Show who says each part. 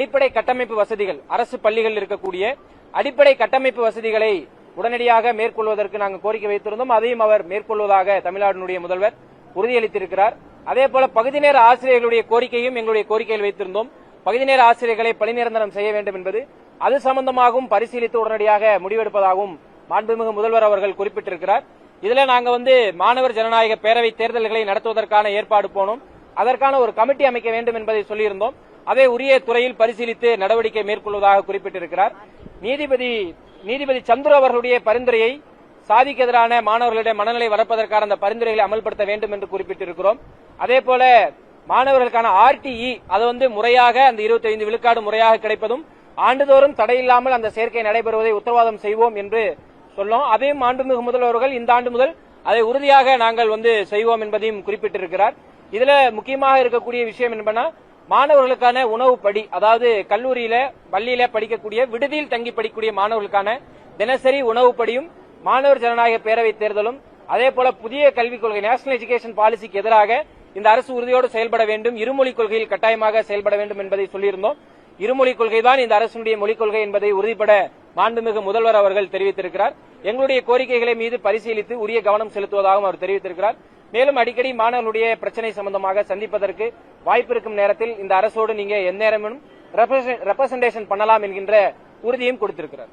Speaker 1: அடிப்படை கட்டமைப்பு வசதிகள், அரசு பள்ளிகளில் இருக்கக்கூடிய அடிப்படை கட்டமைப்பு வசதிகளை உடனடியாக மேற்கொள்வதற்கு நாங்கள் கோரிக்கை வைத்திருந்தோம். அதையும் அவர் மேற்கொள்வதாக தமிழ்நாட்டினுடைய முதல்வர் உறுதியளித்திருக்கிறார். அதேபோல பகுதி நேர ஆசிரியர்களுடைய கோரிக்கையும் எங்களுடைய கோரிக்கையில் வைத்திருந்தோம். பகுதி நேர ஆசிரியர்களை பணி நிரந்தரம் செய்ய வேண்டும் என்பது, அது சம்பந்தமாகவும் பரிசீலித்து உடனடியாக முடிவெடுப்பதாகவும் மாண்புமிகு முதல்வர் அவர்கள் குறிப்பிட்டிருக்கிறார். இதுல நாங்க மாணவர் ஜனநாயக பேரவை தேர்தல்களை நடத்துவதற்கான ஏற்பாடு போனோம். அதற்கான ஒரு கமிட்டி அமைக்க வேண்டும் என்பதை சொல்லியிருந்தோம். அதை உரிய துறையில் பரிசீலித்து நடவடிக்கை மேற்கொள்வதாக குறிப்பிட்டிருக்கிறார். நீதிபதி சந்துரு அவர்களுடைய பரிந்துரையை சாதிக்கு எதிரான மாணவர்களுடைய மனநிலை வளர்ப்பதற்கான அந்த பரிந்துரைகளை அமல்படுத்த வேண்டும் என்று குறிப்பிட்டிருக்கிறோம். அதேபோல மாணவர்களுக்கான RTE அது முறையாக அந்த 25 விழுக்காடு முறையாக கிடைப்பதும், ஆண்டுதோறும் தடையில்லாமல் அந்த சேர்க்கை நடைபெறுவதை உத்தரவாதம் செய்வோம் என்று சொல்லும். அதையும் மாண்புமிகு முதல்வர்கள் இந்த ஆண்டு முதல் அதை உறுதியாக நாங்கள் செய்வோம் என்பதையும் குறிப்பிட்டிருக்கிறார். இதுல முக்கியமாக இருக்கக்கூடிய விஷயம் என்பனா, மாணவர்களுக்கான உணவுப்படி, அதாவது கல்லூரியில பள்ளியில படிக்கக்கூடிய விடுதியில் தங்கி படிக்கக்கூடிய மாணவர்களுக்கான தினசரி உணவுப்படியும் மாணவர் ஜனநாயக பேரவை தேர்தலும், அதேபோல புதிய கல்விக் கொள்கை நேஷனல் எஜுகேஷன் பாலிசிக்கு எதிராக இந்த அரசு உறுதியோடு செயல்பட வேண்டும், இருமொழிக் கொள்கையில் கட்டாயமாக செயல்பட வேண்டும் என்பதை சொல்லியிருந்தோம். இருமொழிக் கொள்கைதான் இந்த அரசுடைய மொழிக் கொள்கை என்பதை உறுதிப்பட மாண்புமிகு முதல்வர் அவர்கள் தெரிவித்திருக்கிறார். எங்களுடைய கோரிக்கைகளை மீது பரிசீலித்து உரிய கவனம் செலுத்துவதாகவும் அவர் தெரிவித்திருக்கிறார். மேலும் அடிக்கடி மாணவர்களுடைய பிரச்சனை சம்பந்தமாக சந்திப்பதற்கு வாய்ப்பு இருக்கும் நேரத்தில் இந்த அரசோடு நீங்க எந்நேரமும் ரெப்ரசன்டேஷன் பண்ணலாம் என்கின்ற உறுதியும் கொடுத்திருக்கிறார்.